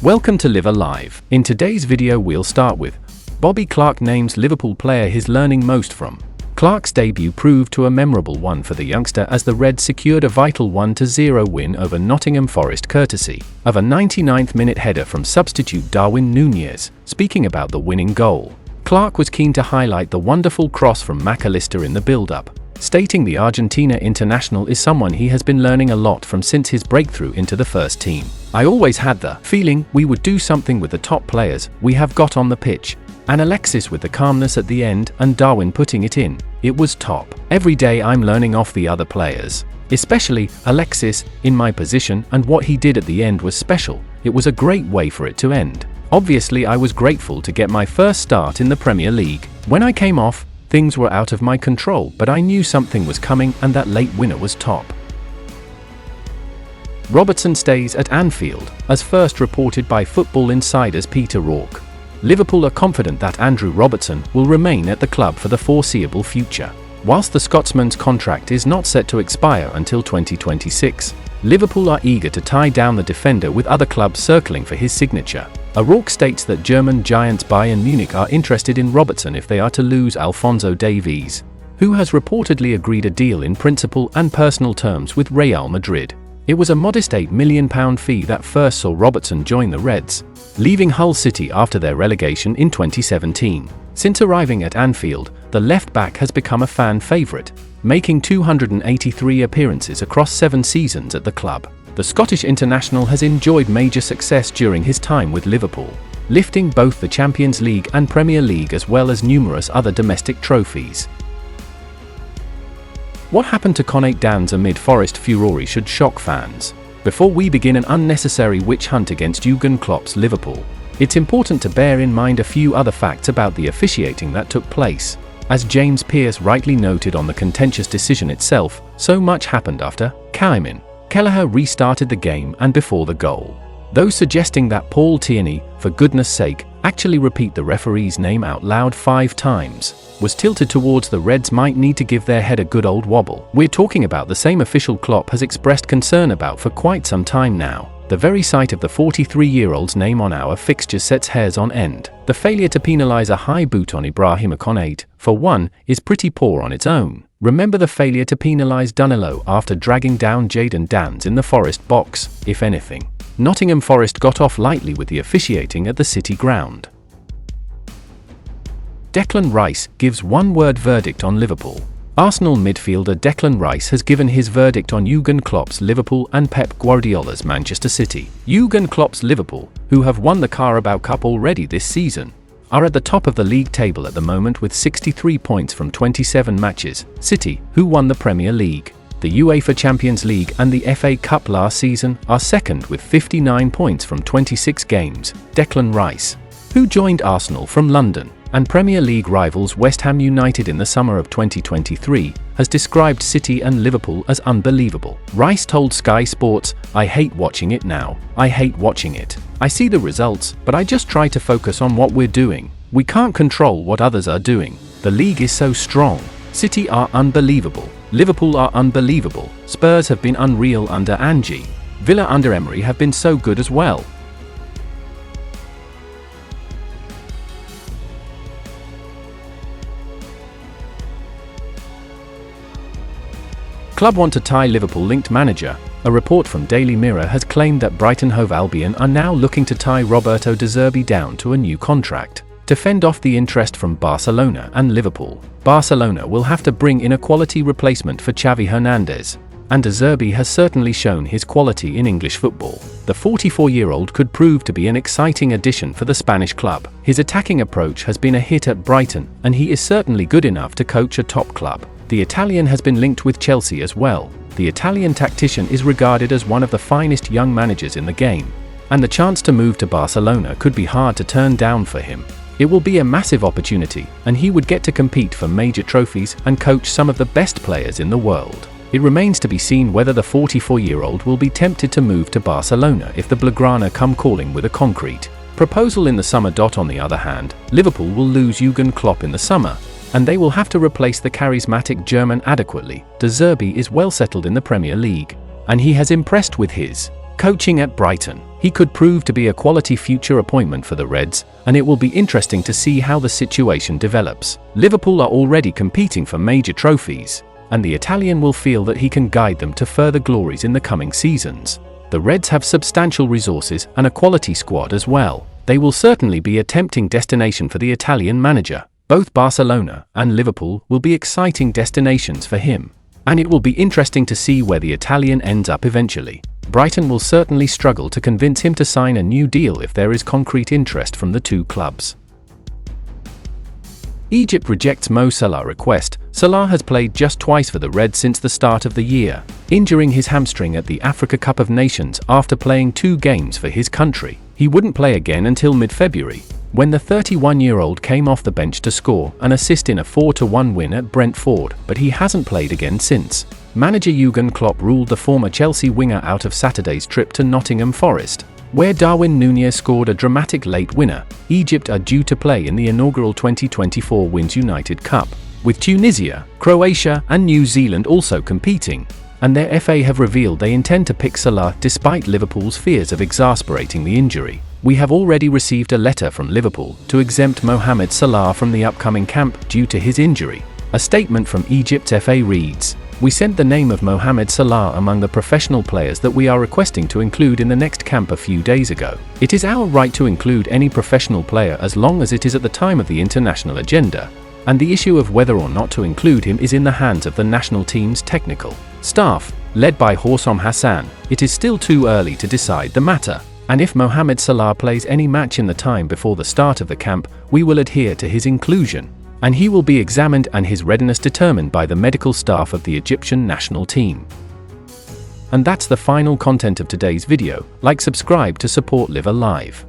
Welcome to Live Alive. In today's video we'll start with Bobby Clark names Liverpool player he's learning most from. Clark's debut proved to a memorable one for the youngster as the Reds secured a vital 1-0 win over Nottingham Forest courtesy of a 99th minute header from substitute Darwin Nunez. Speaking about the winning goal, Clark was keen to highlight the wonderful cross from allister in the build-up, stating the Argentina international is someone he has been learning a lot from since his breakthrough into the first team. I always had the feeling we would do something with the top players we have got on the pitch, and Alexis with the calmness at the end and Darwin putting it in. It was top. Every day I'm learning off the other players, especially Alexis, in my position, and what he did at the end was special. It was a great way for it to end. Obviously I was grateful to get my first start in the Premier League. When I came off, things were out of my control, but I knew something was coming and that late winner was top. Robertson stays at Anfield, as first reported by Football Insider's Peter Rourke. Liverpool are confident that Andrew Robertson will remain at the club for the foreseeable future. Whilst the Scotsman's contract is not set to expire until 2026, Liverpool are eager to tie down the defender with other clubs circling for his signature. Rourke states that German giants Bayern Munich are interested in Robertson if they are to lose Alphonso Davies, who has reportedly agreed a deal in principle and personal terms with Real Madrid. It was a modest £8 million fee that first saw Robertson join the Reds, leaving Hull City after their relegation in 2017. Since arriving at Anfield, the left-back has become a fan favourite, making 283 appearances across 7 seasons at the club. The Scottish international has enjoyed major success during his time with Liverpool, lifting both the Champions League and Premier League as well as numerous other domestic trophies. What happened to Connacht Downs amid Forest furore should shock fans. Before we begin an unnecessary witch hunt against Jurgen Klopp's Liverpool, it's important to bear in mind a few other facts about the officiating that took place. As James Pearce rightly noted on the contentious decision itself, so much happened after came. Kelleher restarted the game and before the goal. Those suggesting that Paul Tierney, for goodness sake, actually repeat the referee's name out loud 5 times, was tilted towards the Reds might need to give their head a good old wobble. We're talking about the same official Klopp has expressed concern about for quite some time now. The very sight of the 43-year-old's name on our fixture sets hairs on end. The failure to penalise a high boot on Ibrahim Konate, for one, is pretty poor on its own. Remember the failure to penalise Danilo after dragging down Jadon Danns in the Forest box. If anything, Nottingham Forest got off lightly with the officiating at the City ground. Declan Rice gives one-word verdict on Liverpool. Arsenal midfielder Declan Rice has given his verdict on Jurgen Klopp's Liverpool and Pep Guardiola's Manchester City. Jurgen Klopp's Liverpool, who have won the Carabao Cup already this season, are at the top of the league table at the moment with 63 points from 27 matches. City, who won the Premier League, the UEFA Champions League and the FA Cup last season, are second with 59 points from 26 games. Declan Rice, who joined Arsenal from London, and Premier League rivals West Ham United in the summer of 2023, has described City and Liverpool as unbelievable. Rice told Sky Sports, "I hate watching it now. I hate watching it. I see the results, but I just try to focus on what we're doing. We can't control what others are doing. The league is so strong. City are unbelievable. Liverpool are unbelievable. Spurs have been unreal under Ange. Villa under Emery have been so good as well." Club want to tie Liverpool-linked manager. A report from Daily Mirror has claimed that Brighton Hove Albion are now looking to tie Roberto De Zerbi down to a new contract to fend off the interest from Barcelona and Liverpool. Barcelona will have to bring in a quality replacement for Xavi Hernandez, and De Zerbi has certainly shown his quality in English football. The 44-year-old could prove to be an exciting addition for the Spanish club. His attacking approach has been a hit at Brighton, and he is certainly good enough to coach a top club. The Italian has been linked with Chelsea as well. The Italian tactician is regarded as one of the finest young managers in the game, and the chance to move to Barcelona could be hard to turn down for him. It will be a massive opportunity, and he would get to compete for major trophies and coach some of the best players in the world. It remains to be seen whether the 44-year-old will be tempted to move to Barcelona if the Blaugrana come calling with a concrete proposal in the summer. On the other hand, Liverpool will lose Jurgen Klopp in the summer, and they will have to replace the charismatic German adequately. De Zerbi is well settled in the Premier League, and he has impressed with his coaching at Brighton. He could prove to be a quality future appointment for the Reds, and it will be interesting to see how the situation develops. Liverpool are already competing for major trophies, and the Italian will feel that he can guide them to further glories in the coming seasons. The Reds have substantial resources and a quality squad as well. They will certainly be a tempting destination for the Italian manager. Both Barcelona and Liverpool will be exciting destinations for him, and it will be interesting to see where the Italian ends up eventually. Brighton will certainly struggle to convince him to sign a new deal if there is concrete interest from the two clubs. Egypt rejects Mo Salah request. Salah has played just twice for the Reds since the start of the year, injuring his hamstring at the Africa Cup of Nations after playing 2 games for his country. He wouldn't play again until mid-February, when the 31-year-old came off the bench to score an assist in a 4-1 win at Brentford, but he hasn't played again since. Manager Jurgen Klopp ruled the former Chelsea winger out of Saturday's trip to Nottingham Forest, where Darwin Nunez scored a dramatic late winner. Egypt are due to play in the inaugural 2024 Wins United Cup, with Tunisia, Croatia and New Zealand also competing, and their FA have revealed they intend to pick Salah despite Liverpool's fears of exacerbating the injury. We have already received a letter from Liverpool to exempt Mohamed Salah from the upcoming camp due to his injury. A statement from Egypt's FA reads, "We sent the name of Mohamed Salah among the professional players that we are requesting to include in the next camp a few days ago. It is our right to include any professional player as long as it is at the time of the international agenda, and the issue of whether or not to include him is in the hands of the national team's technical staff, led by Hossam Hassan. It is still too early to decide the matter, and if Mohamed Salah plays any match in the time before the start of the camp, we will adhere to his inclusion, and he will be examined and his readiness determined by the medical staff of the Egyptian national team." And that's the final content of today's video. Like, subscribe to support Live Alive.